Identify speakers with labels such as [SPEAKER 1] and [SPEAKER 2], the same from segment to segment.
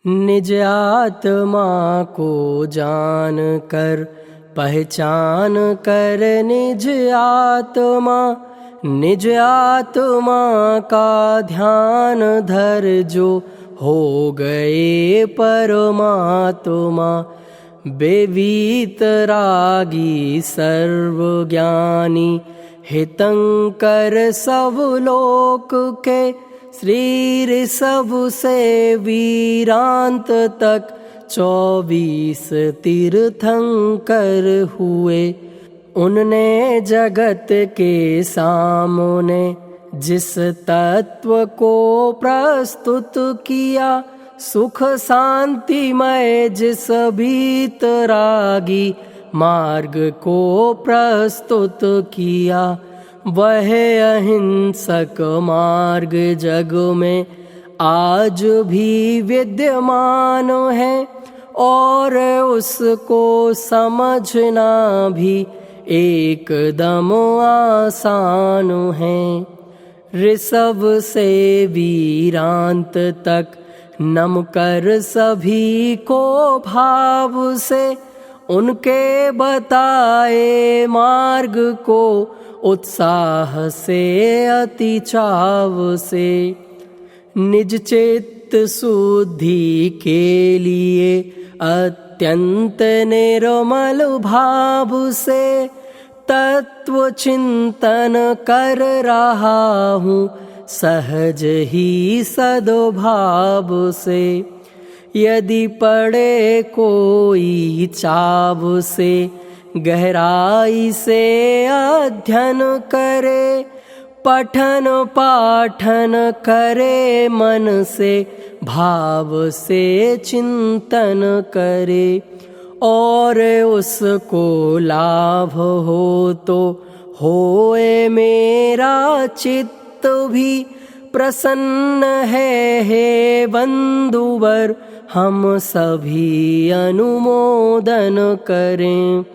[SPEAKER 1] निज आत्मा को जान कर पहचान कर निज आत्मा का ध्यान धर जो हो गए परमात्मा। बेवीतरागी सर्वज्ञानी हितंकर सब लोक के श्री ऋषभ से वीरांत तक 24 तीर्थंकर हुए। उनने जगत के सामने जिस तत्व को प्रस्तुत किया, सुख शांतिमय जिस भीतरागी मार्ग को प्रस्तुत किया, वह अहिंसक मार्ग जग में आज भी विद्यमान है और उसको समझना भी एकदम आसान है। ऋषभ से वीरांत तक नम कर सभी को भाव से उनके बताए मार्ग को उत्साह से अति चाव से। निज चित्त शुद्धि के लिए अत्यंत निर्मल भाव से तत्व चिंतन कर रहा हूँ सहज ही सद्भाव से। यदि पढ़े कोई चाव से गहराई से अध्ययन करे, पठन पाठन करे मन से भाव से चिंतन करे, और उसको लाभ हो तो होए मेरा चित्त भी प्रसन्न है। हे बंधुवर हम सभी अनुमोदन करें।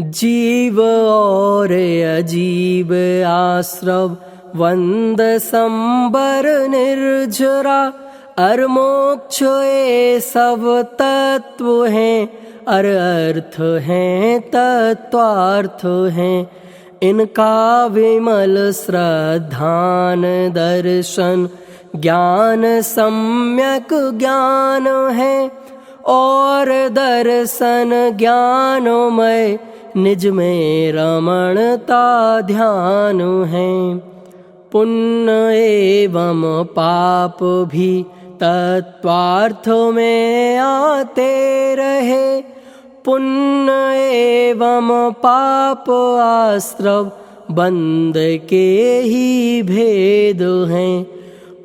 [SPEAKER 1] जीव और अजीव आश्रव वंद संबर निर्जरा, अर मोक्ष ये सब तत्व हैं, अर अर्थ हैं तत्वार्थ हैं। इनका विमल श्रद्धान दर्शन ज्ञान सम्यक ज्ञान है, और दर्शन ज्ञानमय निज में रमणता ध्यान है। पुण्य एवं पाप भी तत्वार्थ में आते रहे, पुण्य एवं पाप आश्रव बंद के ही भेद हैं।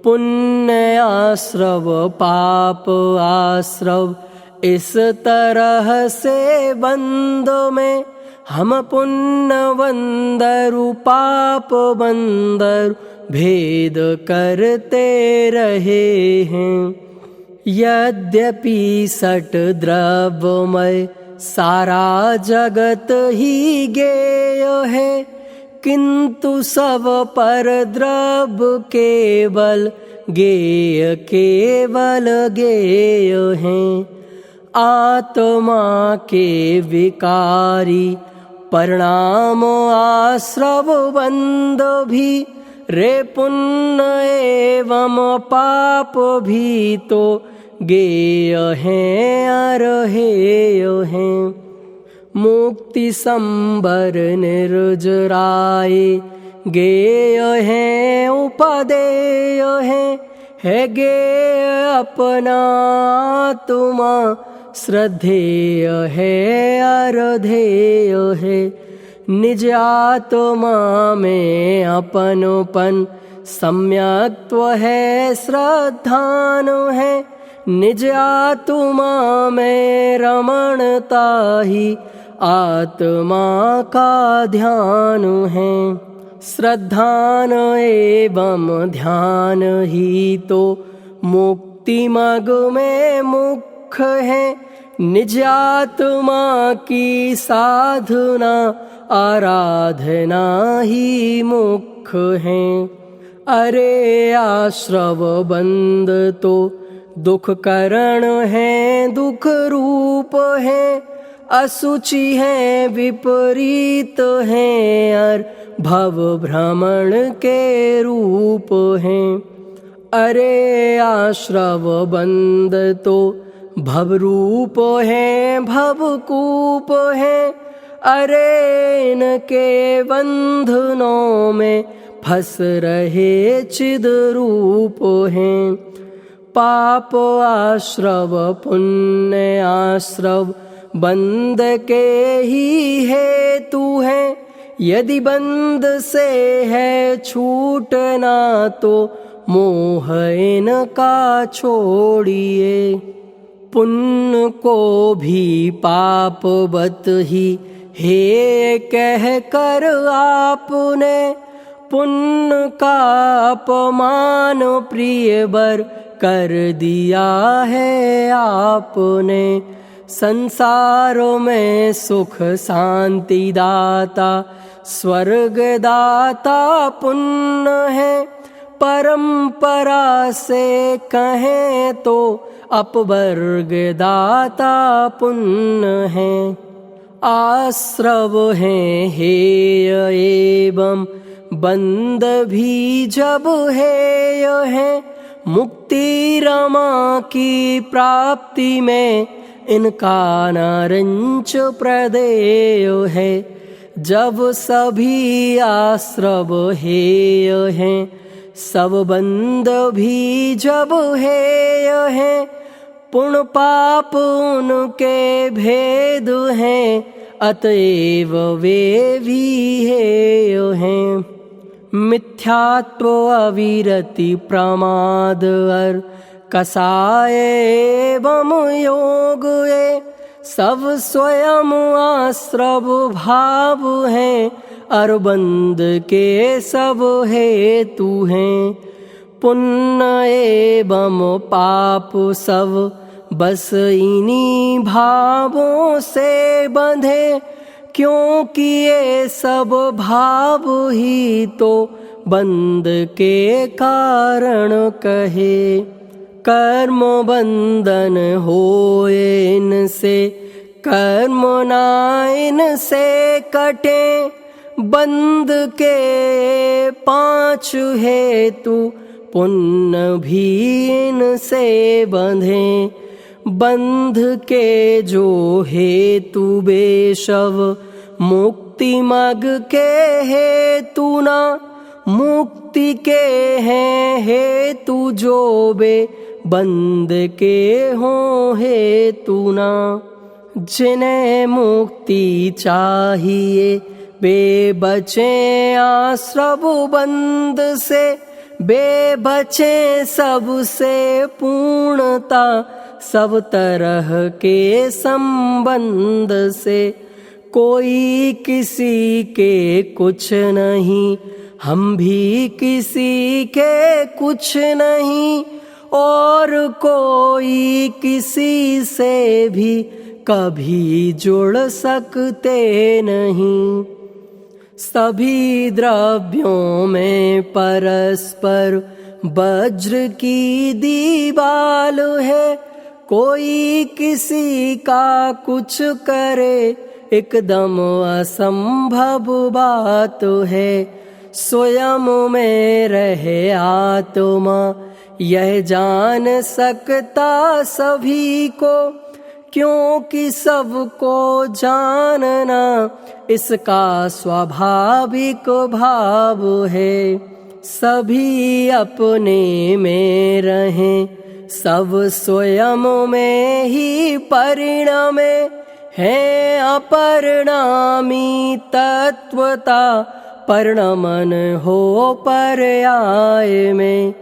[SPEAKER 1] पुण्य आश्रव पाप आश्रव इस तरह से बंद में हम पुण्य बंदरु पाप बंदरु भेद करते रहे हैं। यद्यपि सट द्रव्यमय सारा जगत ही गेय है, किंतु सब पर द्रव्य केवल गेय केवल गेय हैं। आत्मा के विकारी परिणाम आश्रव बंद भी, रे पुण्य एवं पाप भी तो गेय हैं अरहेय हैं। मुक्ति संबर निर्जराय गेय हैं उपदेय हैं। है गेय अपना आत्मा श्रद्धेय है अरधेय है। निज आत्मा में अपनोपन सम्यक्त्व है श्रद्धान है। निज आत्मा में रमणता ही आत्मा का ध्यान है। श्रद्धान एवं ध्यान ही तो मुक्ति मार्ग में मुख्य है। निज आत्मा की साधना आराधना ही मुख्य है। अरे आश्रव बंद तो दुख कारण है, दुख रूप है, असुचि है, विपरीत है, और भव भ्रमण के रूप हैं। अरे आश्रव बंद तो भवरूप है, भवकूप है, अरे इनके बंधनों में फंस रहे चिद रूप हैं। पाप आश्रव पुण्य आश्रव बंध के ही हेतु है, यदि बंध से है छूटना तो मोह इनका छोड़िए। पुण्य को भी पापवत ही हे कह कर आपने, पुण्य का अपमान प्रिय बर कर दिया है आपने। संसार में सुख शांति दाता स्वर्ग दाता पुण्य है, परंपरा से कहें तो अपवर्ग दाता पुण्य है। आश्रव हैं हेय एवं बंध भी जब हेय है, मुक्ति रमा की प्राप्ति में इनका नारंच प्रदेय है। जब सभी आश्रव हेय हैं, सब बंध भी जब हेय हैं, पुण्य पाप उनके भेद हैं, अतएव वे भी हेय हैं। मिथ्यात्व अविरति प्रमाद और कसाय एवं योग ये, सब स्वयं आश्रव भाव हैं, और बंध के सब हेतु हैं। पुण्य एवं पाप सब बस इन्हीं भावों से बंधे, क्योंकि ये सब भाव ही तो बंध के कारण कहे। कर्म बंधन होए इनसे, कर्म ना इनसे कटे, बंध के 5 हेतु पुण्य भी इनसे बंधे। बंध के जो हेतु बेशव, मुक्ति मग के हेतु ना, मुक्ति के हैं हेतु जो बे बंध के हों हेतु ना। जिन्हें मुक्ति चाहिए बे बचे आश्रव बंध से, बे बचे सबसे पूर्णता सब तरह के संबंध से। कोई किसी के कुछ नहीं, हम भी किसी के कुछ नहीं, और कोई किसी से भी कभी जुड़ सकते नहीं। सभी द्रव्यों में परस्पर वज्र की दीवाल है, कोई किसी का कुछ करे एकदम असंभव बात है। स्वयं में रहे आत्मा यह जान सकता सभी को, क्योंकि सबको जानना इसका स्वाभाविक भाव है। सभी अपने में रहें, सब स्वयं में ही परिणमे, है अपरिणामी तत्वता परिणमन हो पर्याय में।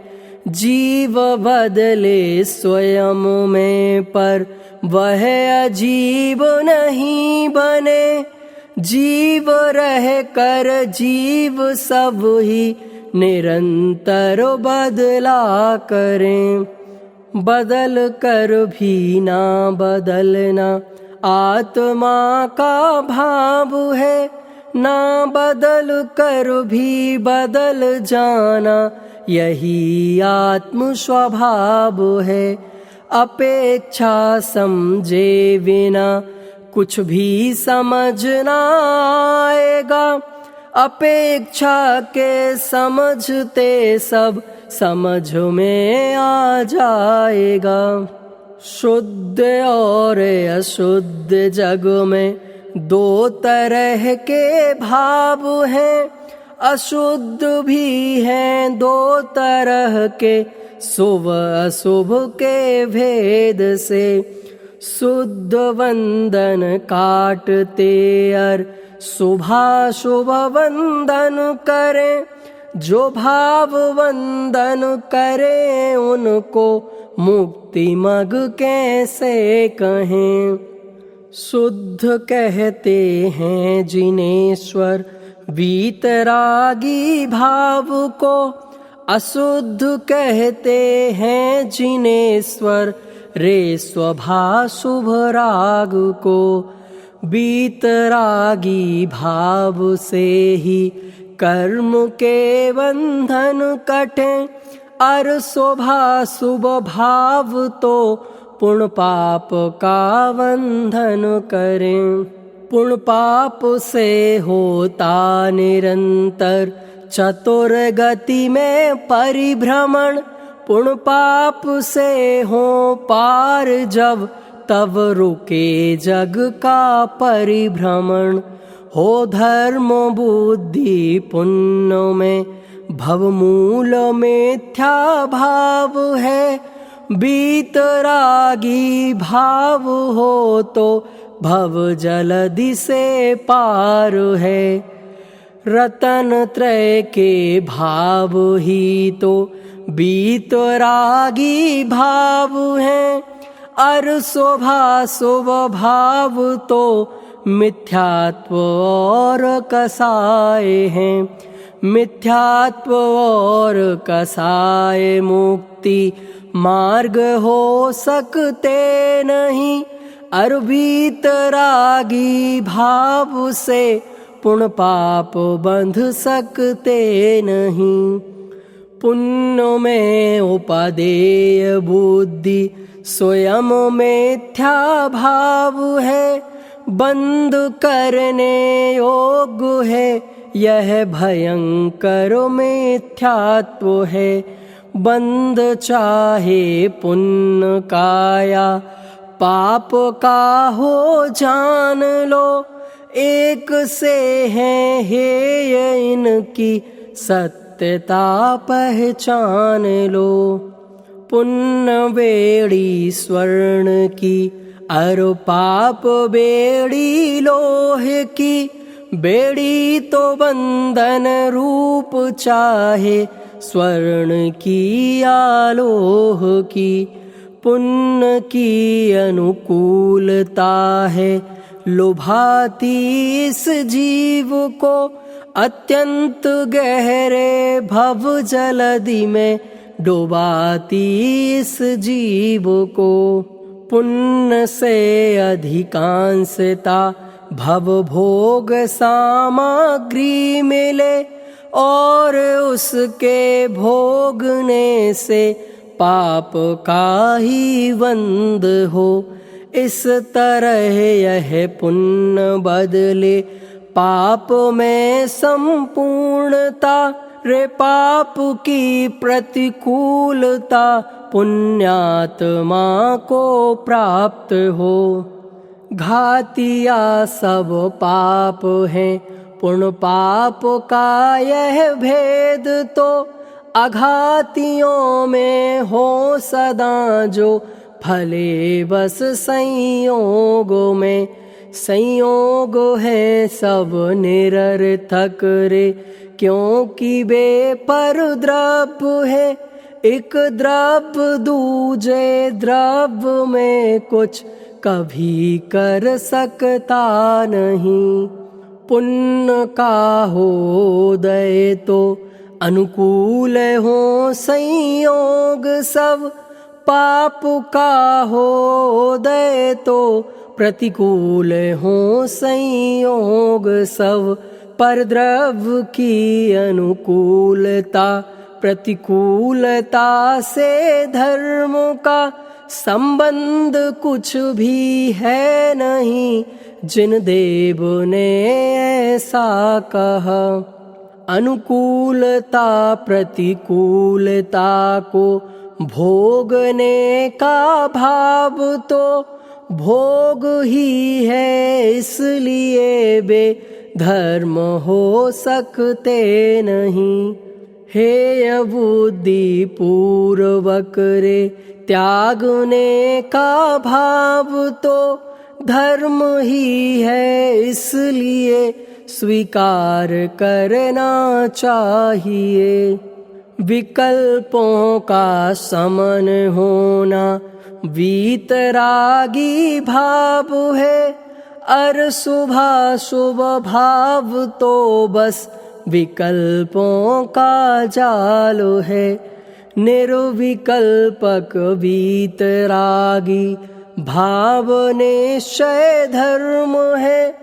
[SPEAKER 1] जीव बदले स्वयं में पर वह अजीव नहीं बने, जीव रह कर जीव सब ही निरंतर बदला करें। बदल कर भी ना बदलना आत्मा का भाव है, ना बदल कर भी बदल जाना यही आत्म स्वभाव है। अपेक्षा समझे बिना कुछ भी समझ ना आएगा। अपेक्षा के समझते सब समझ में आ जाएगा। शुद्ध और अशुद्ध जग में दो तरह के भाव हैं। अशुद्ध भी हैं दो तरह के, शुभ अशुभ के भेद से। शुद्ध वंदन काटते और शुभाशुभ वंदन करें। जो भाव वंदन करें उनको मुक्ति मग कैसे कहें। शुद्ध कहते हैं जिनेश्वर वीतरागी भाव को। अशुद्ध कहते हैं जिनेश्वर रे स्वभाशुभ राग को। वीतरागी भाव से ही कर्म के बंधन कटें और शुभाशुभ भाव तो पुण्य पाप का बंधन करें। पुण्य पाप से होता निरंतर चतुर गति में परिभ्रमण। पुण्य पाप से हो पार जब तब रुके जग का परिभ्रमण। हो धर्म बुद्धि पुण्य में भवमूल मिथ्या भाव है। वीतरागी भाव हो तो भव जलधि से पार है। रतन त्रय के भाव ही तो वीतरागी भाव हैं। और शुभाशुभ भाव तो मिथ्यात्व और कसाय हैं। मिथ्यात्व और कसाय मुक्ति मार्ग हो सकते नहीं। और वीतरागी भाव से पुण्य पाप बंध सकते नहीं। पुण्य में उपादेय बुद्धि स्वयं मिथ्या भाव है। बंद करने योग्य है यह भयंकर मिथ्यात्व है। बंद चाहे पुण्य काया पाप का हो जान लो। एक से है हेय इनकी सत्यता पहचान लो। पुण्य बेड़ी स्वर्ण की और पाप बेड़ी लोह की। बेड़ी तो बंधन रूप चाहे स्वर्ण की या लोह की। पुण्य की अनुकूलता है लुभाती इस जीव को। अत्यंत गहरे भव जलधि में डुबाती इस जीव को। पुण्य से अधिकांशता भव भोग सामग्री मिले। और उसके भोगने से पाप का ही बंध हो। इस तरह यह पुण्य बदले पाप में संपूर्णता। रे पाप की प्रतिकूलता पुण्यात्मा को प्राप्त हो। घातिया सब पाप हैं पुण्य पाप का यह भेद तो। अघातियों में हो सदा जो फले बस संयोगों में। संयोग है सब निरर्थक रे क्योंकि बेपर द्रव्य है। एक द्रव्य दूजे द्रव्य में कुछ कभी कर सकता नहीं। पुण्य का हो उदय तो अनुकूल हो संयोग सब। पाप का हो उदय तो प्रतिकूल हो संयोग सब। पर द्रव्य की अनुकूलता प्रतिकूलता से धर्म का संबंध कुछ भी है नहीं, जिन देव ने ऐसा कहा। अनुकूलता प्रतिकूलता को भोगने का भाव तो भोग ही है, इसलिए वे धर्म हो सकते नहीं। हेय बुद्धि पूर्वक रे त्यागने का भाव तो धर्म ही है, इसलिए स्वीकार करना चाहिए। विकल्पों का समन होना वीतरागी भाव है, अर शुभाशुभ भाव तो बस विकल्पों का जाल है। निर्विकल्पक वीतरागी भाव निश्चय धर्म है,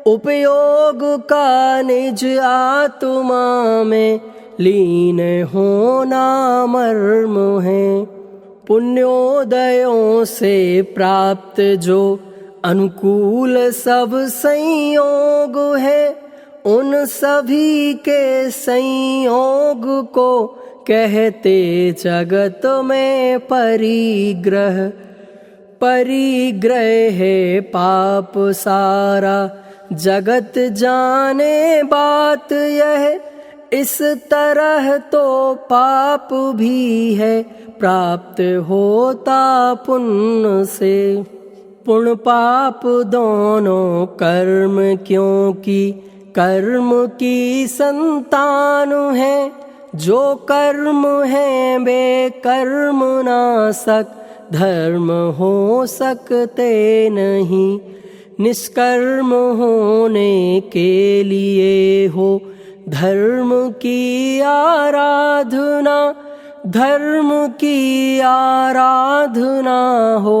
[SPEAKER 1] उपयोग का निज आत्मा में लीन होना मर्म है। पुण्योदयों से प्राप्त जो अनुकूल सब संयोग है, उन सभी के संयोग को कहते जगत में परिग्रह। परिग्रह है पाप सारा जगत जाने बात यह, इस तरह तो पाप भी है प्राप्त होता पुण्य से। पुण्य पाप दोनों कर्म, क्योंकि कर्म की संतान है। जो कर्म है वे कर्म नाशक धर्म हो सकते नहीं। निष्कर्म होने के लिए हो धर्म की आराधना, धर्म की आराधना हो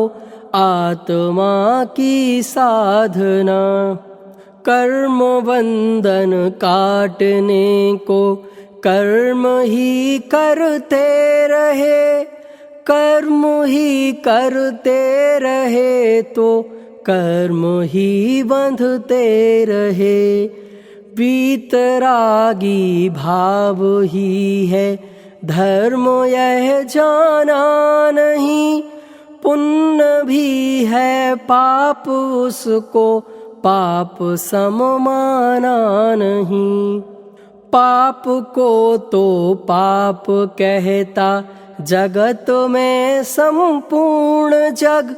[SPEAKER 1] आत्मा की साधना। कर्म बंधन काटने को कर्म ही करते रहे, कर्म ही करते रहे तो कर्म ही बंधते रहे। वीतरागी भाव ही है धर्म यह जाना नहीं। पुण्य भी है पाप उसको पाप सम माना नहीं। पाप को तो पाप कहता जगत में संपूर्ण जग,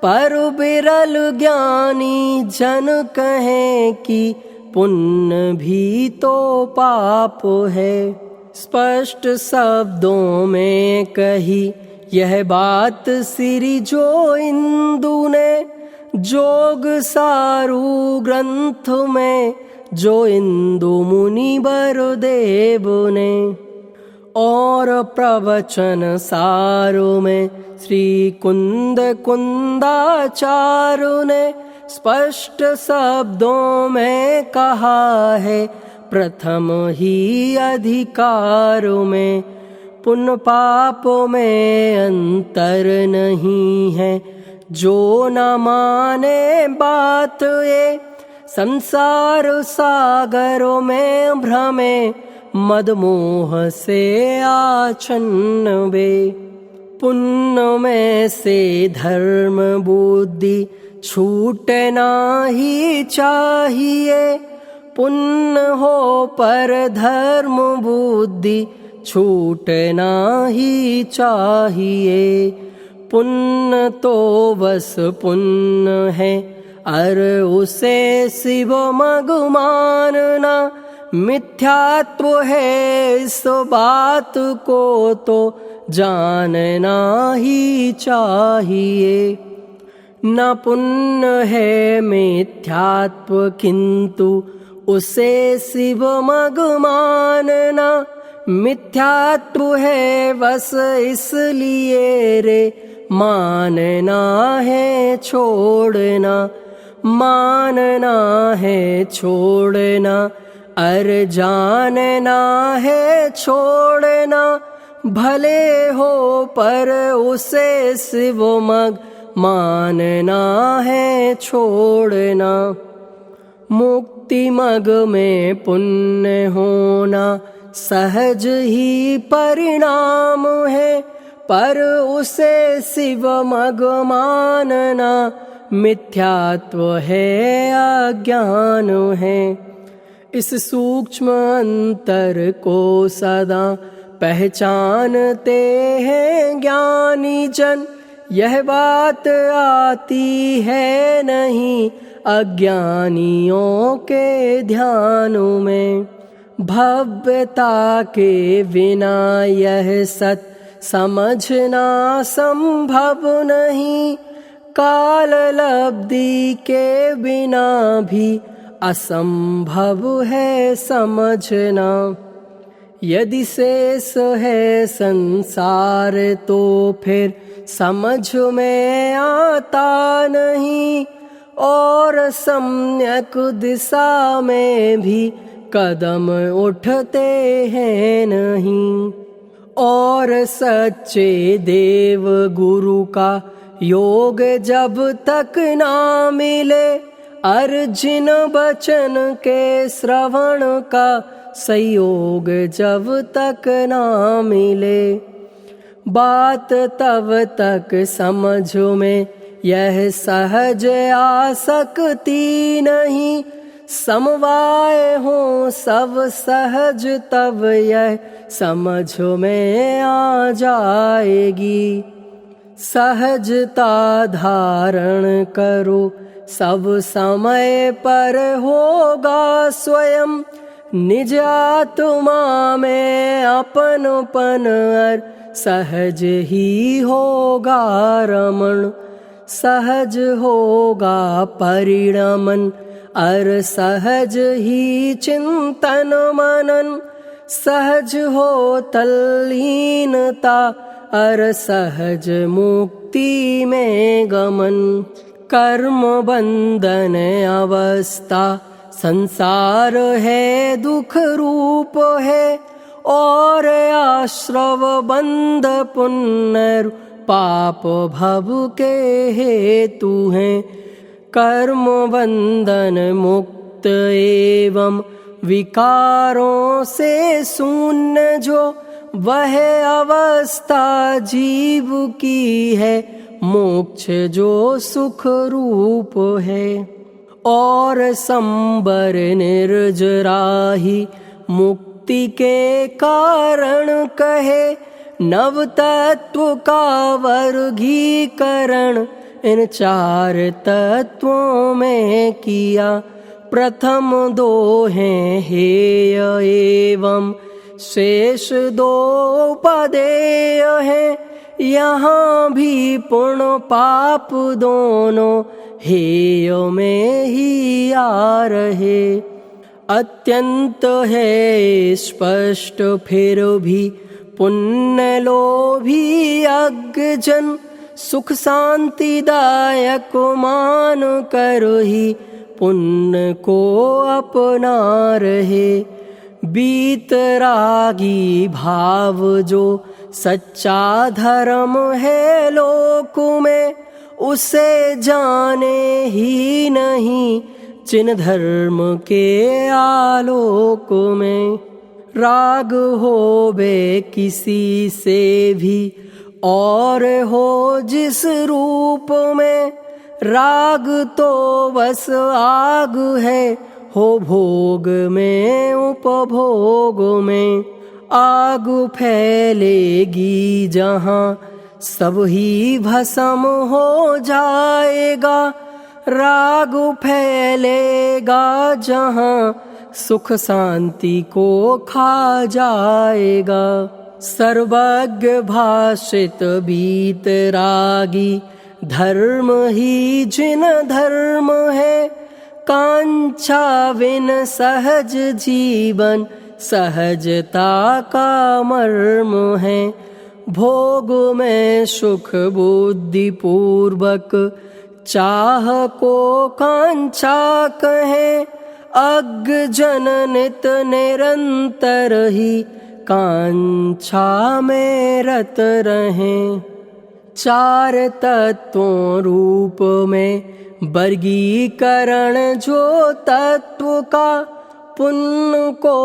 [SPEAKER 1] पर बिरल ज्ञानी जन कहें कि पुण्य भी तो पाप है। स्पष्ट शब्दों में कही यह बात श्री जो इंदु ने, जोग सारू ग्रंथ में जो इंदु मुनि बरदेव ने। और प्रवचन सारो में श्री कुंद कुंदाचार्य ने स्पष्ट शब्दों में कहा है। प्रथम ही अधिकार में पुण्य पाप में अंतर नहीं है। जो न माने बात ये संसार सागरों में भ्रमे, मदमोह से आच्छन्न वे। पुण्य में से धर्म बुद्धि छूटना ही चाहिए। पुण्य हो पर धर्म बुद्धि छूटना ही चाहिए। पुण्य तो बस पुण्य है, अर उसे शिव मग मानना मिथ्यात्व है। इस बात को तो जानना ही चाहिए। न पुण्य है मिथ्यात्व, किंतु उसे शिव मग मानना मिथ्यात्व है। बस इसलिए रे मानना है छोड़ना, मानना है छोड़ना, अर जानना है छोड़ना। भले हो पर उसे शिव मग मानना है छोड़ना। मुक्ति मग में पुण्य होना सहज ही परिणाम है, पर उसे शिव मग मानना मिथ्यात्व है, अज्ञान है। इस सूक्ष्म अंतर को सदा पहचानते हैं ज्ञानी जन, यह बात आती है नहीं अज्ञानियों के ध्यान में। भव्यता के बिना यह सत समझना संभव नहीं, काल लब्धि के बिना भी असंभव है समझना। यदि शेष है संसार तो फिर समझ में आता नहीं, और सम्यक दिशा में भी कदम उठते हैं नहीं। और सच्चे देव गुरु का योग जब तक ना मिले, अर्जुन बचन के श्रवण का संयोग जब तक ना मिले, बात तब तक समझ में यह सहज आ सकती नहीं। समवाय हो सब सहज तब यह समझ में आ जाएगी। सहजता धारण करो सब समय पर होगा स्वयं, निज आत्मा में अपनपन अर सहज ही होगा रमण। सहज होगा परिणमन अर सहज ही चिंतन मनन, सहज हो तल्लीनता अर सहज मुक्ति में गमन। कर्म बंधन अवस्था संसार है दुख रूप है, और आश्रव बंध पुण्य पाप भव के हेतु हैं। कर्म बंधन मुक्त एवं विकारों से शून्य जो, वह अवस्था जीव की है मोक्ष जो सुख रूप है। और संबर निर्जराही मुक्ति के कारण कहे, नव तत्व का वर्गीकरण इन चार तत्वों में किया। प्रथम दो हैं हेय एवं शेष दो उपादेय हैं, यहाँ भी पुण्य पाप दोनों हेय में ही आ रहे। अत्यंत है स्पष्ट फिर भी पुण्य लोभी अज्ञजन, सुख शांति दायक मान कर ही पुण्य को अपना रहे। बीतरागी भाव जो सच्चा धर्म है लोक में, उसे जाने ही नहीं जिन धर्म के आलोक में। राग हो बे किसी से भी और हो जिस रूप में, राग तो बस आग है हो भोग में उपभोग में। आग फैलेगी जहाँ सब ही भस्म हो जाएगा, राग फैलेगा जहाँ सुख शांति को खा जाएगा। सर्वज्ञ भाषित बीतरागी धर्म ही जिन धर्म है, कांक्षा बिन सहज जीवन सहजता का मर्म है। भोग में सुख बुद्धि पूर्वक चाह को कांक्षा कहे, अज्ञ जन नित निरंतर ही कांक्षा में रत रहें। चार तत्वों रूप में वर्गीकरण जो तत्व का, पुण्य को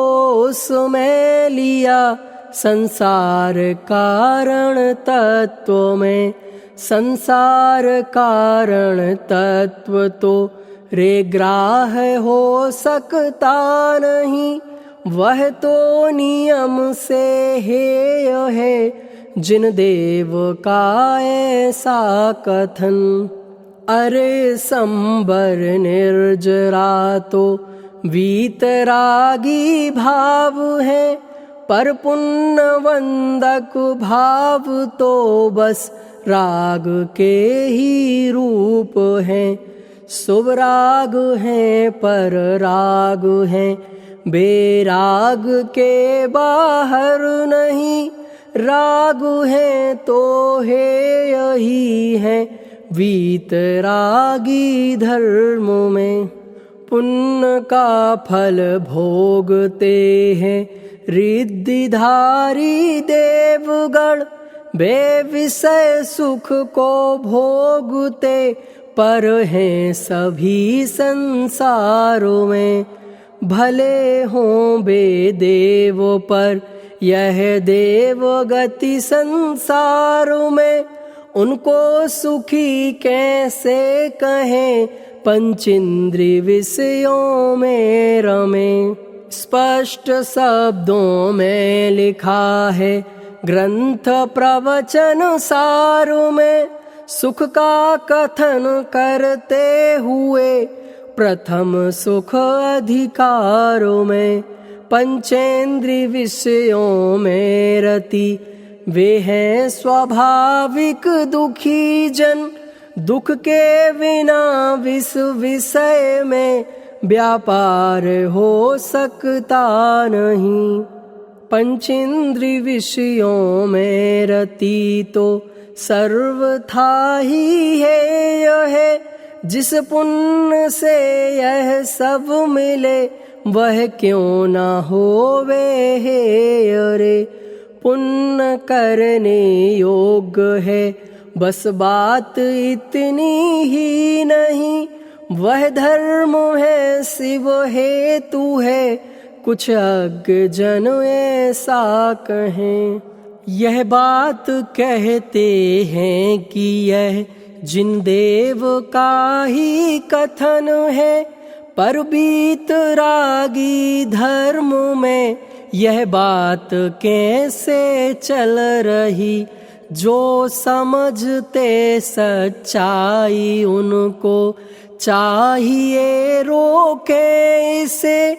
[SPEAKER 1] उसमें लिया संसार कारण तत्व में। संसार कारण तत्व तो रे ग्राह्य हो सकता नहीं, वह तो नियम से हेय है जिन देव का ऐसा कथन। अरे संबर निर्जरा तो वीतरागी भाव है, पर पुण्यवंदक भाव तो बस राग के ही रूप हैं। शुभ राग हैं पर राग हैं बेराग के बाहर नहीं। राग है तो है यही है वीतरागी धर्म में। पुण्य का फल भोगते हैं रिद्धिधारी देवगण, बेविषय सुख को भोगते पर हैं सभी संसारों में। भले हों बेदेव पर यह देव गति संसारों में, उनको सुखी कैसे कहें पंचेंद्रिय विषयों में रमे। स्पष्ट शब्दों में लिखा है ग्रंथ प्रवचन सार में, सुख का कथन करते हुए प्रथम सुख अधिकारों में। पंचेंद्रिय विषयों में रति वे हैं स्वाभाविक दुखी जन, दुख के बिना विष विषय में व्यापार हो सकता नहीं। पंचेंद्रिय विषयों में रति तो सर्वथा ही है यह, जिस पुण्य से यह सब मिले वह क्यों ना होवे हे अरे। पुण्य करने योग्य है बस बात इतनी ही नहीं, वह धर्म है शिव हेतु है कुछ अज्ञ जन ऐसा कहें। यह बात कहते हैं कि यह जिन देव का ही कथन है, पर बीतरागी धर्म में यह बात कैसे चल रही। जो समझते सच्चाई उनको चाहिए रोके इसे,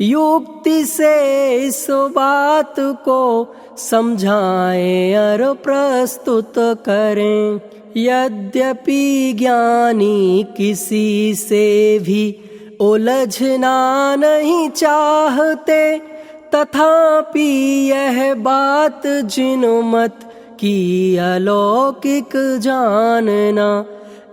[SPEAKER 1] युक्ति से इस बात को समझाएं और प्रस्तुत करें। यद्यपि ज्ञानी किसी से भी उलझना नहीं चाहते, तथापि यह बात जिन मत की अलौकिक जानना,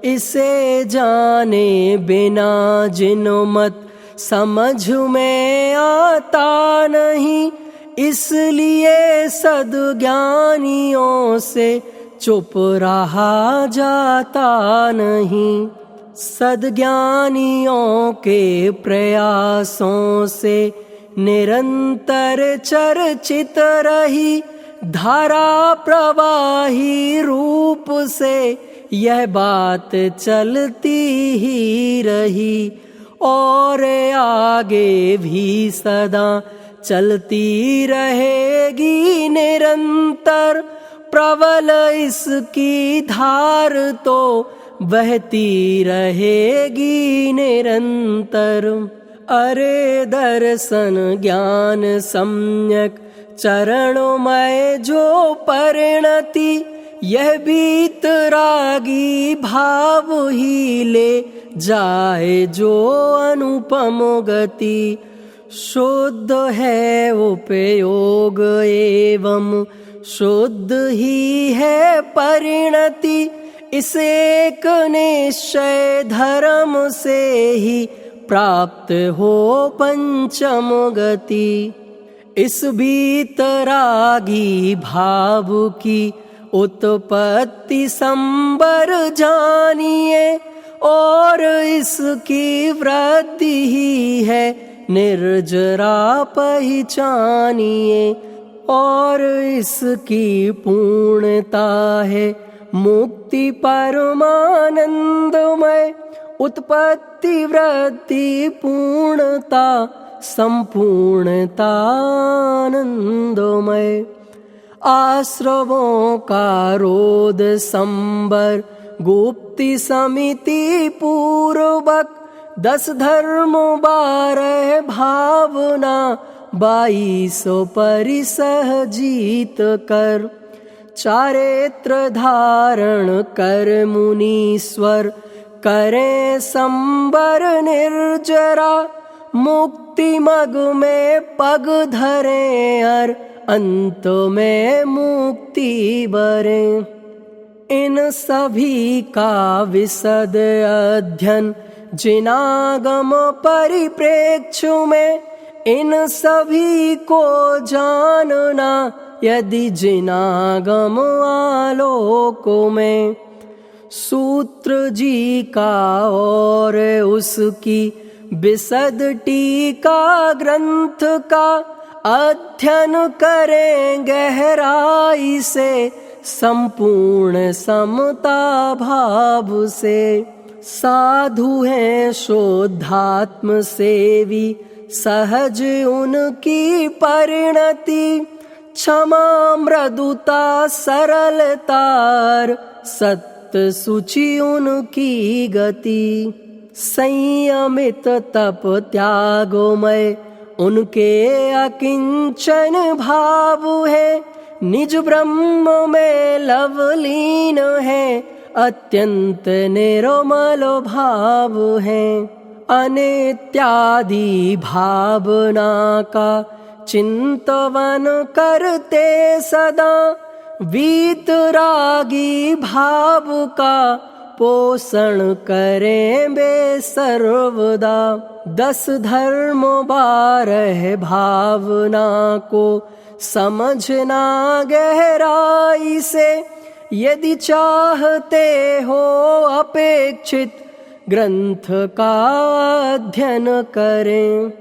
[SPEAKER 1] इसे जाने बिना जिन मत समझ में आता नहीं, इसलिए सद्ज्ञानियों से चुप रहा जाता नहीं। सद्ज्ञानियों के प्रयासों से निरंतर चर्चित रही धारा प्रवाही रूप से यह बात चलती ही रही, और आगे भी सदा चलती रहेगी निरंतर। प्रबल इसकी धार तो बहती रहेगी निरंतर। अरे दर्शन ज्ञान सम्यक चरणमय जो परिणति, यह बीतरागी भाव ही ले जाए जो अनुपम गति। शुद्ध है उपयोग एवं शुद्ध ही है परिणति, इस एक निश्चय धर्म से ही प्राप्त हो पंचम गति। इस बीतरागी भाव की उत्पत्ति संबर जानिए और इसकी वृद्धि ही है निर्जरा पहचानिए और इसकी पूर्णता है मुक्ति परमानंदमय उत्पत्ति वृद्धि पूर्णता संपूर्णता आनंदमय आश्रवों का रोध संबर गुप्ति समिति पूर्वक 10 धर्म 12 भावना 22 परिसह जीत कर चारित्र धारण कर मुनीश्वर करें संबर निर्जरा मुक्ति मग में पग धरे और अंत में मुक्ति बरे। इन सभी का विशद अध्ययन जिनागम परिप्रेक्ष्य में इन सभी को जानना यदि जिनागम आलोक में। सूत्र जी का और उसकी विशद टीका ग्रंथ का अध्ययन करें गहराई से संपूर्ण समता भाव से। साधु हैं शुद्धात्म सेवी सहज उनकी परिणति क्षमा मृदुता सरलतार सत्य सुचि उनकी गति। संयमित तप त्यागमय उनके अकिंचन भाव है निज ब्रह्म में लवलीन है अत्यंत निर्मल भाव है। अनित्यादि भावना का चिंतवन करते सदा वीतरागी भाव का पोषण करें बेसर्वदा। 10 धर्म 12 भावना को समझना गहराई से यदि चाहते हो अपेक्षित ग्रंथ का अध्ययन करें।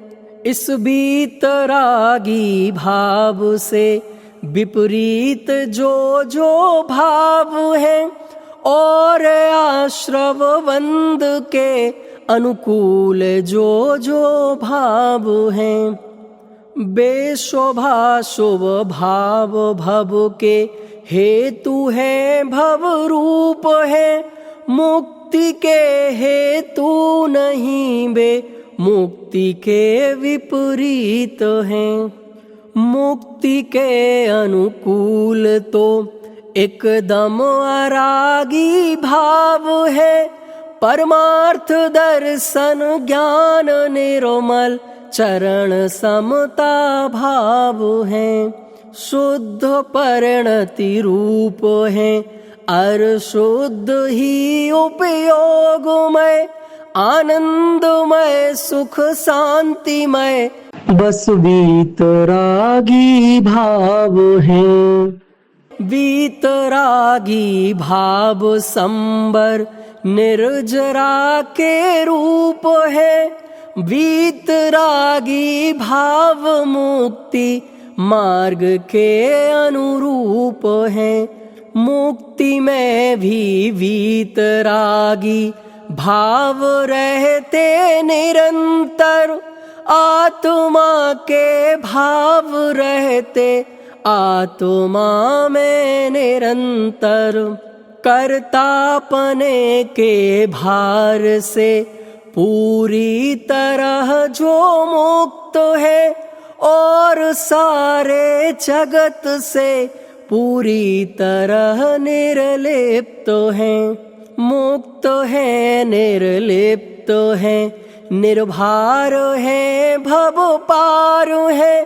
[SPEAKER 1] इस बीतरागी भाव से विपरीत जो भाव है और आश्रव बंद के अनुकूल जो भाव हैं बेशोभा शुभ भाव भव के हेतु है भव रूप है मुक्ति के हेतु नहीं बे मुक्ति के विपरीत हैं। मुक्ति के अनुकूल तो एकदम अरागी भाव है परमार्थ दर्शन ज्ञान निर्मल चरण समता भाव है। शुद्ध परिणति रूप है अर शुद्ध ही उपयोगमय आनंदमय सुख शांतिमय बस वीतरागी भाव है। वीतरागी भाव संबर निर्जरा के रूप है वीतरागी भाव मुक्ति मार्ग के अनुरूप है। मुक्ति में भी वीतरागी भाव रहते निरंतर आत्मा के भाव रहते आत्मा में निरंतर। कर्तापने के भार से पूरी तरह जो मुक्त है और सारे जगत से पूरी तरह निर्लिप्त है। मुक्त है निर्लिप्त है निर्भार है भव पार है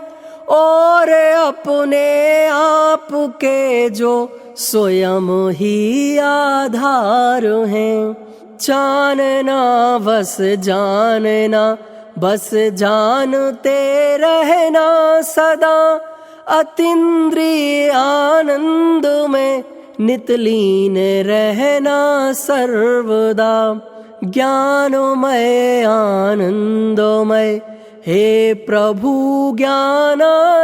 [SPEAKER 1] और अपने आप के जो स्वयं ही आधार हैं। जानना बस जानना बस जानते रहना सदा, अतीन्द्रिय आनंद में नितलीन रहना सर्वदा। ज्ञानमय आनंदमय हे प्रभु ज्ञानानंदमय,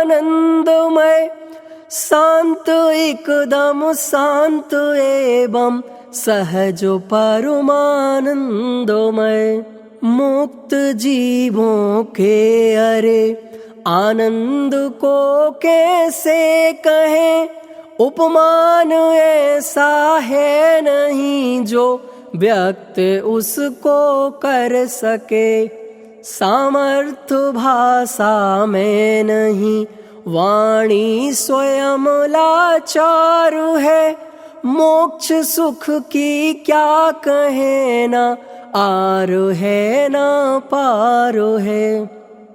[SPEAKER 1] शांत एकदम शांत एवं सहज परमानंदमय। मुक्त जीवों के अरे आनंद को कैसे कहें, उपमान ऐसा है नहीं जो व्यक्त उसको कर सके। सामर्थ्य भाषा में नहीं, वाणी स्वयं लाचार है। मोक्ष सुख की क्या कहे ना, आर है ना पार है।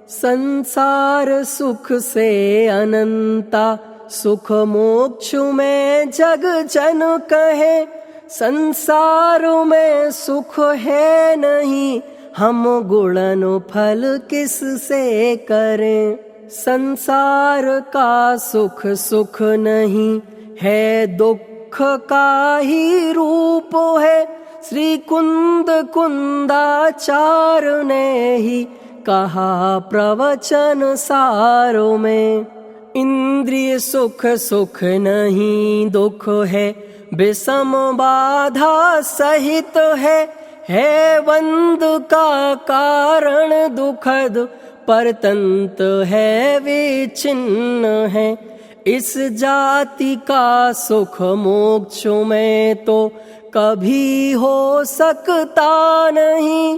[SPEAKER 1] संसार सुख से अनंता, सुख मोक्ष में जग जन कहे। संसार में सुख है नहीं, हम गुणन फल किस से करें। संसार का सुख सुख नहीं है, दुख का ही रूप है। श्री कुंद कुंदाचार ने ही कहा प्रवचन सारों में। इंद्रिय सुख सुख नहीं दुख है, विषम बाधा सहित है बंद का कारण दुखद, परतंत है विचिन्न है। इस जाति का सुख मोक्ष में तो कभी हो सकता नहीं।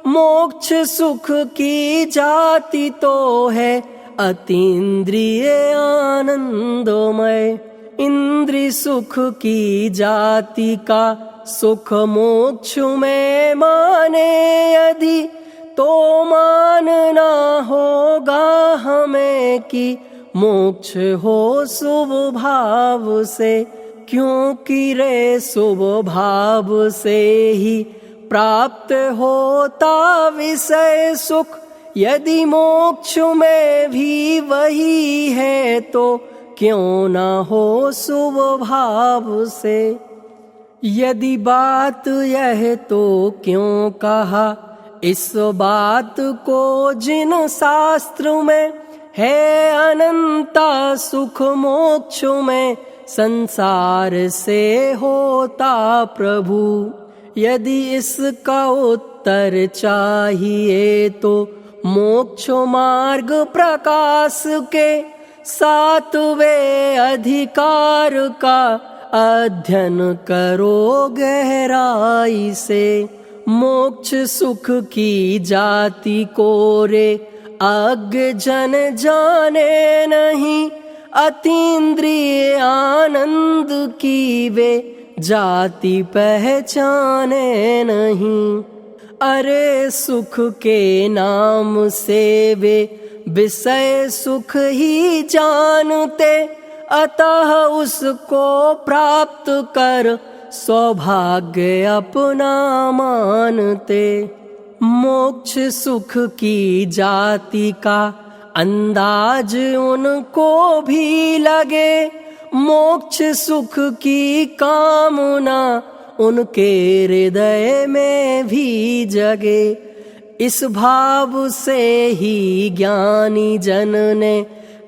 [SPEAKER 1] मोक्ष सुख की जाति तो है अतीन्द्रिय आनंदमय। इंद्रिय सुख की जाति का सुख मोक्ष में माने यदि, तो मानना होगा हमें कि मोक्ष हो शुभ भाव से। क्योंकि रे शुभ भाव से ही प्राप्त होता विषय सुख। यदि मोक्ष में भी वही है तो क्यों न हो शुभ भाव से। यदि बात यह तो क्यों कहा इस बात को, जिन शास्त्र में है अनंता सुख मोक्ष में संसार से होता प्रभु। यदि इसका उत्तर चाहिए तो मोक्ष मार्ग प्रकाश के सातवें अधिकार का अध्ययन करो गहराई से। मोक्ष सुख की जाति को रे अज्ञ जन जाने नहीं, अतीन्द्रिय आनंद की वे जाति पहचाने नहीं। अरे सुख के नाम से वे विषय सुख ही जानते, अतः उसको प्राप्त कर सौभाग्य अपना मानते। मोक्ष सुख की जाति का अंदाज उनको भी लगे, मोक्ष सुख की कामना उनके हृदय में भी जगे। इस भाव से ही ज्ञानी जन ने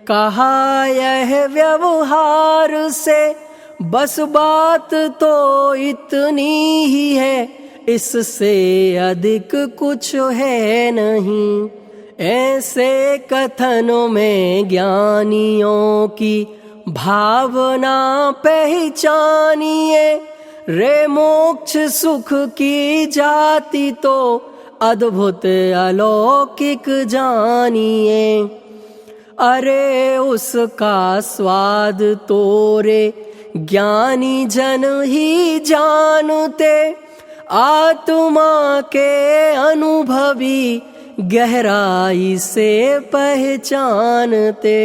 [SPEAKER 1] कहा यह व्यवहार से। बस बात तो इतनी ही है, इससे अधिक कुछ है नहीं। ऐसे कथनों में ज्ञानियों की भावना पहचानिए। रे मोक्ष सुख की जाति तो अद्भुत अलौकिक जानिए। अरे उसका स्वाद तोरे ज्ञानी जन ही जानते, आत्मा के अनुभवी गहराई से पहचानते।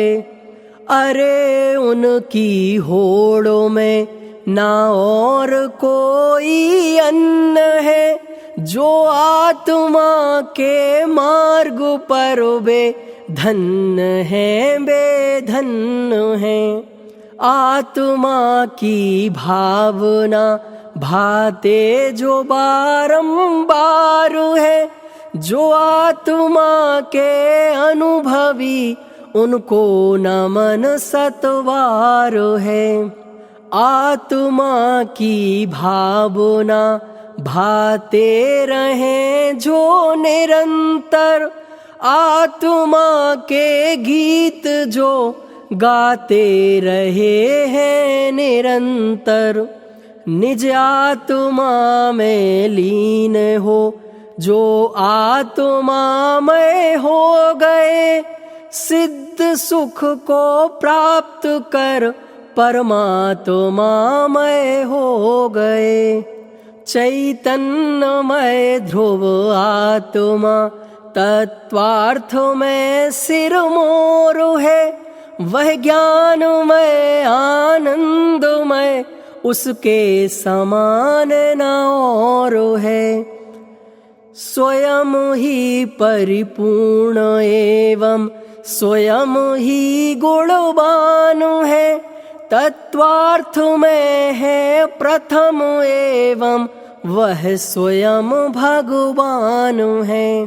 [SPEAKER 1] अरे उनकी होड़ों में ना और कोई अन्न है, जो आत्मा के मार्ग पर बेधन्य है, बेधन्य है। आत्मा की भावना भाते जो बारंबार है, जो आत्मा के अनुभवी उनको नमन सतवार है। आत्मा की भावना भाते रहे जो निरंतर, आत्मा के गीत जो गाते रहे हैं निरंतर। निज आत्मा में लीन हो जो आत्मा में हो गए, सिद्ध सुख को प्राप्त कर परमात्मा में हो गए। चैतन्यमय ध्रुव आत्मा तत्वार्थ में सिर मोर है, वह ज्ञानमय आनंदमय उसके समान न और है। स्वयं ही परिपूर्ण एवं स्वयं ही गुणवान है, तत्वार्थ में है प्रथम एवं वह स्वयं भगवान है।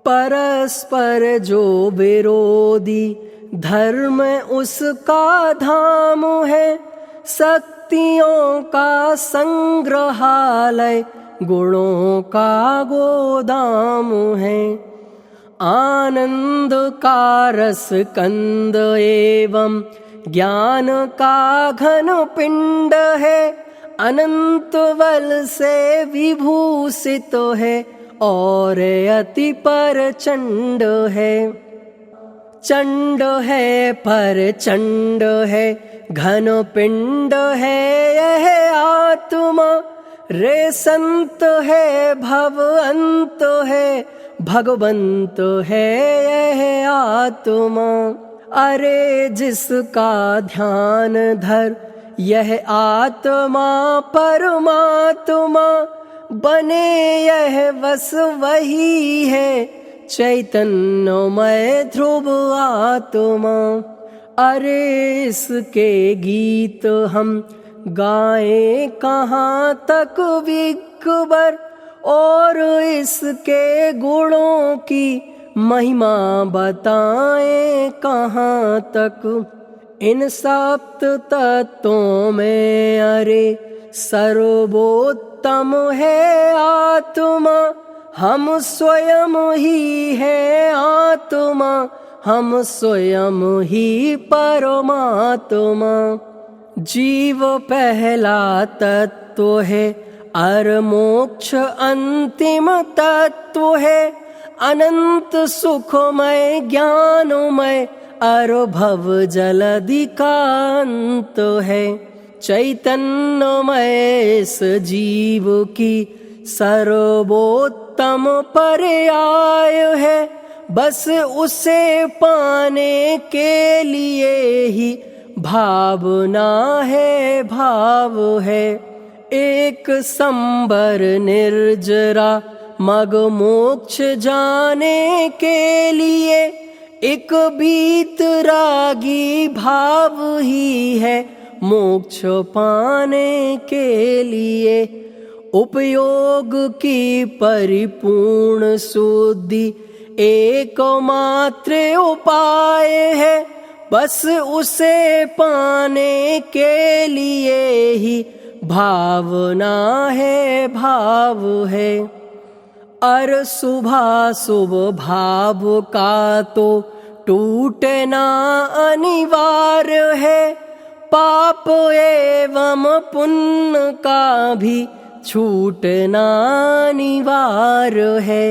[SPEAKER 1] परस्पर जो विरोधी धर्म उसका धाम है, शक्तियों का संग्रहालय गुणों का गोदाम है। आनंद का रस कंद एवं ज्ञान का घन पिंड है, अनंत बल से विभूषित है और अति प्रचंड है। चंड है पर चंड है, घन पिंड है यह आत्मा। रे संत है भव अंत है, भगवंत है यह आत्मा। अरे जिसका ध्यान धर यह आत्मा परमात्मा, बने यह बस वही है चैतन्यमय ध्रुव आत्मा। अरे इसके गीत हम गाएं कहाँ तक विकबर, और इसके गुणों की महिमा बताएं कहाँ तक। इन सप्त तत्वों में अरे सर्वोत्तम है आत्मा, हम स्वयं ही है आत्मा, हम स्वयं ही परमात्मा। जीव पहला तत्व है, अर मोक्ष अंतिम तत्व है। अनंत सुखमय ज्ञानमय अर भव जलधि का अंत है। चैतन्यमय इस जीव की सर्वोत्तम पर्याय है, बस उसे पाने के लिए ही भावना है, भाव है। एक संबर निर्जरा मग मोक्ष जाने के लिए, एक बीतरागी भाव ही है मोक्ष पाने के लिए। उपयोग की परिपूर्ण शुद्धि एकमात्र उपाय है, बस उसे पाने के लिए ही भावना है, भाव है। अर शुभाशुभ भाव का तो टूटना अनिवार्य है, पाप एवं पुण्य का भी छूटना अनिवार्य है।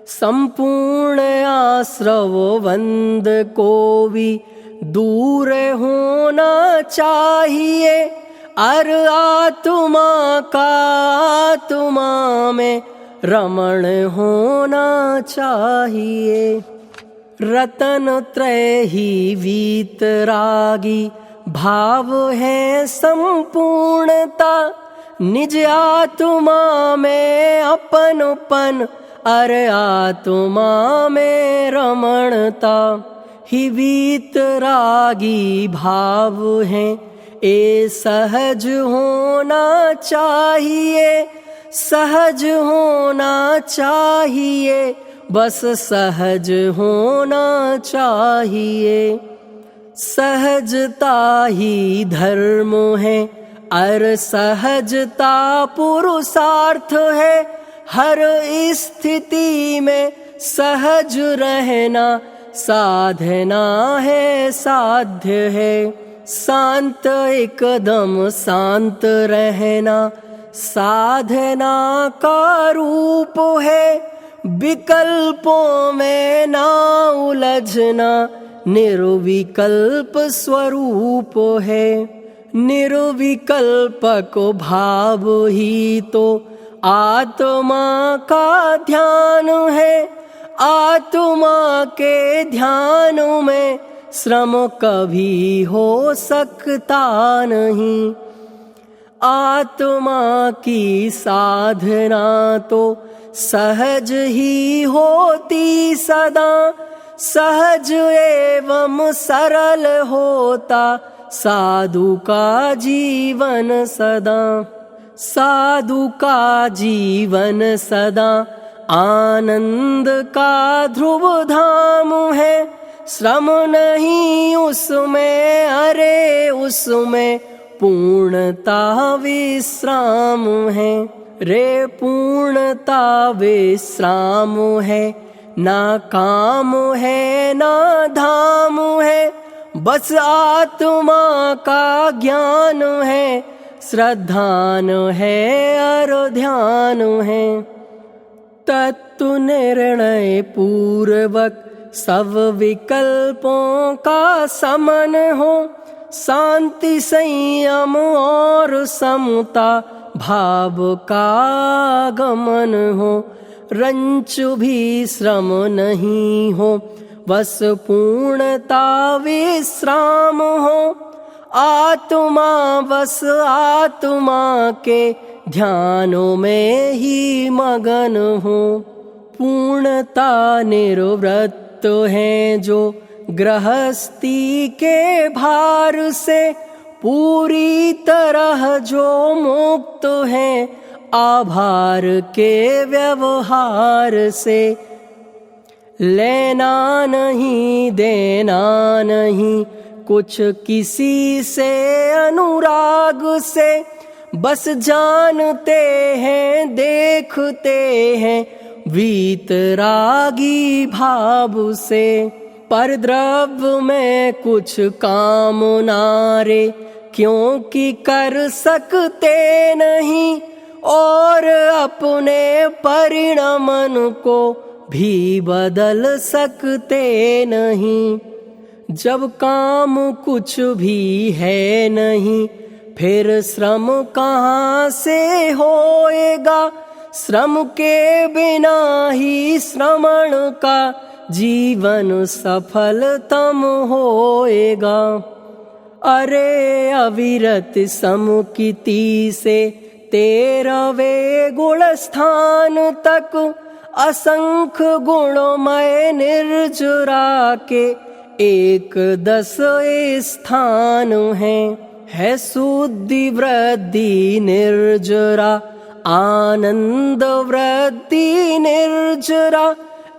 [SPEAKER 1] संपूर्ण आश्रव वंद को भी दूर होना चाहिए, अर आत्मा का आत्मा में रमण होना चाहिए। रतन त्रय ही वीतरागी भाव है संपूर्णता, निज आत्मा में अपनपन, अरे आत्मा में रमणता। ही वीतरागी भाव है, ए सहज होना चाहिए, सहज होना चाहिए, बस सहज होना चाहिए। सहजता ही धर्म है, अर सहजता पुरुषार्थ है। हर स्थिति में सहज रहना साधना है, साध्य है। शांत एकदम शांत रहना साधना का रूप है। विकल्पों में ना उलझना निर्विकल्प स्वरूप है। निर्विकल्पक भाव ही तो आत्मा का ध्यान है। आत्मा के ध्यान में श्रम कभी हो सकता नहीं। आत्मा की साधना तो सहज ही होती सदा। सहज एवं सरल होता साधु का जीवन सदा। साधु का जीवन सदा आनंद का ध्रुव धाम है। श्रम नहीं उसमें, अरे उसमें पूर्णता विश्राम है। रे पूर्णता विश्राम है। ना काम है ना धाम है, बस आत्मा का ज्ञान है। श्रद्धान है और ध्यान है। तत्व निर्णय पूर्वक सब विकल्पों का समन हो। शांति संयम और समता भाव का गमन हो। रंच भी श्रम नहीं हो, बस पूर्णता विश्राम हो। आत्मा बस आत्मा के ध्यानों में ही मगन हो। पूर्णता निर्वृत्त है जो गृहस्थी के भार से। पूरी तरह जो मुक्त है आभार के व्यवहार से। लेना नहीं देना नहीं कुछ किसी से अनुराग से। बस जानते हैं देखते हैं वीतरागी भाव से। पर द्रव्य में कुछ काम नारे क्योंकि कर सकते नहीं। और अपने परिणमन को भी बदल सकते नहीं। जब काम कुछ भी है नहीं, फिर श्रम कहाँ से होएगा। श्रम के बिना ही श्रमण का जीवन सफलतम होएगा। अरे अविरत समकिति से 13वें गुण स्थान तक असंख्य गुणमय निर्जरा के 1-10 स्थान है शुद्धि वृद्धि निर्जरा आनंद वृद्धि निर्जरा।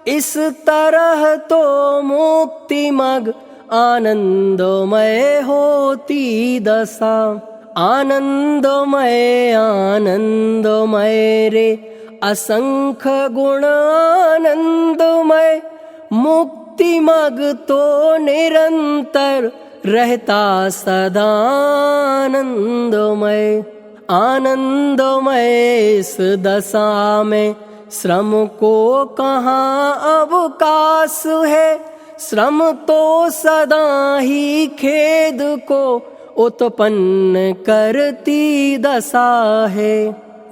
[SPEAKER 1] इस तरह तो मुक्तिमग आनंदमय होती दशा। आनंदमय आनंदमय रे असंख्य गुण आनंदमय। मुक्तिमग तो निरंतर रहता सदा आनंदमय। आनंदमय इस दशा में श्रम को कहाँ अवकाश है। श्रम तो सदा ही खेद को उत्पन्न करती दशा है।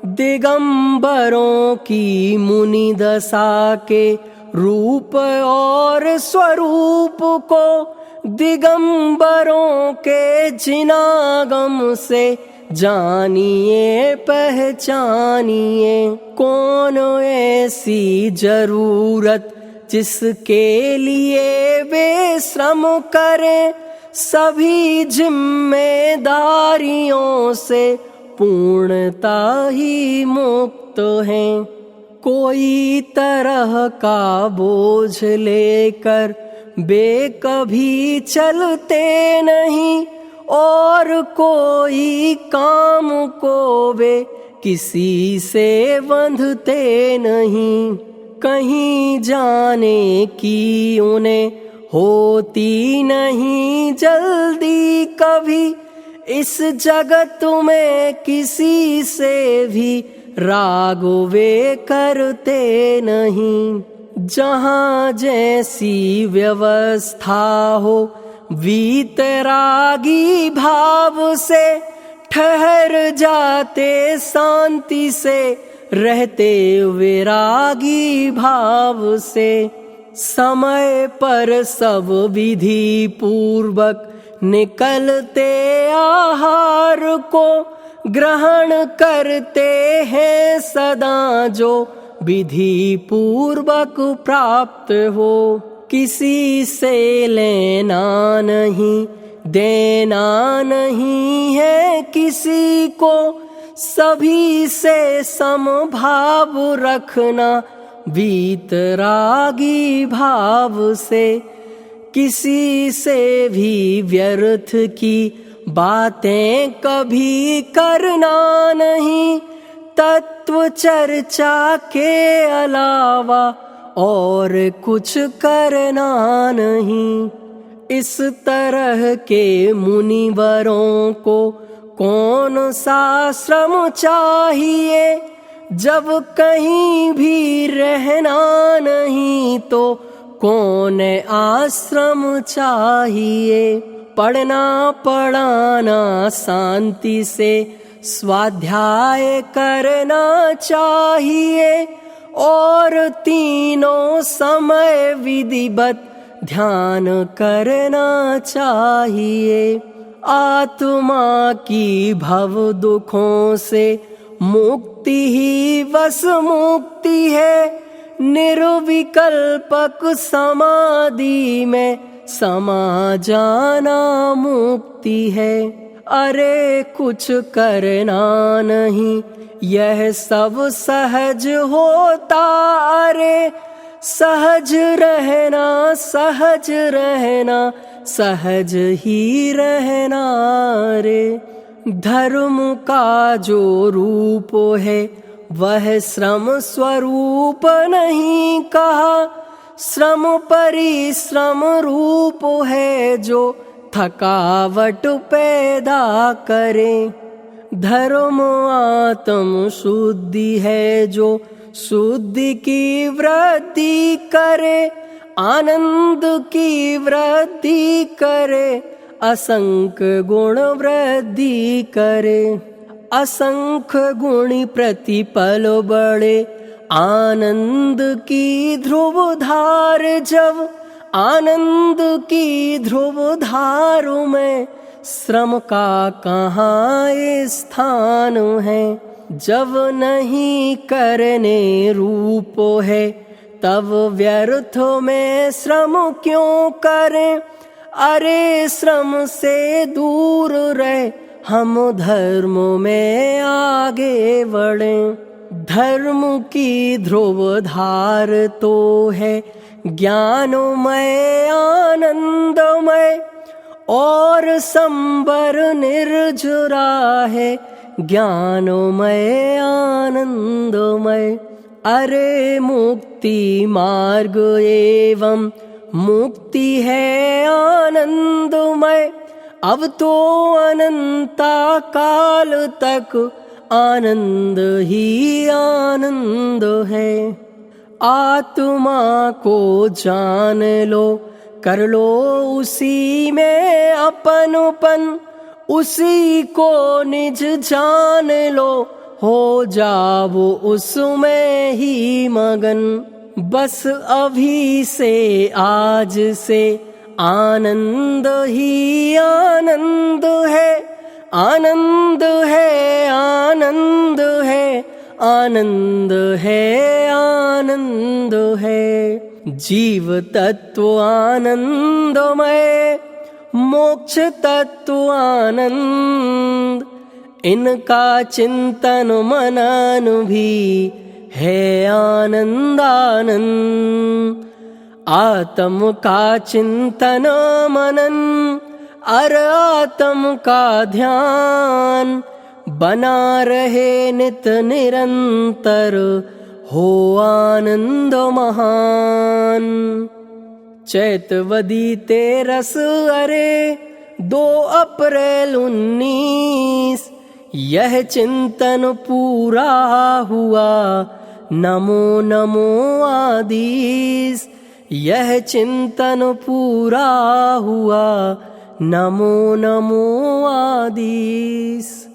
[SPEAKER 1] दिगंबरों की मुनि दशा के रूप और स्वरूप को दिगंबरों के जिनागम से जानिए पहचानिए। कौन ऐसी जरूरत जिसके लिए वे श्रम करें, सभी जिम्मेदारियों से पूर्णता ही मुक्त हैं। कोई तरह का बोझ लेकर वे कभी चलते नहीं, और कोई काम को वे किसी से बंधते नहीं। कहीं जाने की उन्हें होती नहीं जल्दी कभी, इस जगत में किसी से भी राग वे करते नहीं। जहाँ जैसी व्यवस्था हो वीतरागी भाव से, ठहर जाते शांति से रहते विरागी भाव से। समय पर सब विधि पूर्वक निकलते आहार को ग्रहण करते हैं सदा, जो विधि पूर्वक प्राप्त हो। किसी से लेना नहीं देना नहीं है किसी को, सभी से समभाव रखना वीतरागी भाव से। किसी से भी व्यर्थ की बातें कभी करना नहीं, तत्व चर्चा के अलावा और कुछ करना नहीं। इस तरह के मुनिवरों को कौन सा श्रम चाहिए, जब कहीं भी रहना नहीं तो कौन आश्रम चाहिए। पढ़ना पढ़ाना शांति से स्वाध्याय करना चाहिए, और तीनों समय विधिवत ध्यान करना चाहिए। आत्मा की भव दुखों से मुक्ति ही बस मुक्ति है, निर्विकल्पक समाधि में समा जाना मुक्ति है। अरे कुछ करना नहीं, यह सब सहज होता। अरे सहज रहना सहज रहना सहज ही रहना रे। धर्म का जो रूप है वह श्रम स्वरूप नहीं कहा, श्रम परिश्रम रूप है जो थकावट पैदा करे। धर्म आत्म शुद्धि है जो शुद्धि की वृद्धि करे, आनंद की वृद्धि करे, असंख्य गुण वृद्धि करे। असंख्य गुणी प्रतिपल बड़े, आनंद की ध्रुव धार जब, आनंद की ध्रुव धार में श्रम का कहाँ स्थान है। जब नहीं करने रूप है तब व्यर्थ में श्रम क्यों करें। अरे श्रम से दूर रहे हम धर्म में आगे बढ़ें। धर्म की ध्रुव धार तो है ज्ञानमय आनंदमय, और संबर निर्जरा है ज्ञानमय आनंदमय। अरे मुक्ति मार्ग एवं मुक्ति है आनंदमय, अब तो अनंता काल तक आनंद ही आनंद है। आत्मा को जान लो, कर लो उसी में अपनपन, उसी को निज जान लो, हो जाओ उसमें ही मगन। बस अभी से आज से आनंद ही आनंद है, आनंद है आनंद है आनंद है आनंद है। जीव तत्व आनंदमय, मोक्ष तत्व आनंद, इनका चिंतन मनन भी है आनंद आनंद। आत्म का चिंतन मनन और आत्म का ध्यान, बना रहे नित निरंतर हो आनंद महान। चैतवदी तेरस अरे 2 अप्रैल 19, यह चिंतन पूरा हुआ नमो नमो आदिस। यह चिंतन पूरा हुआ नमो नमो आदिस।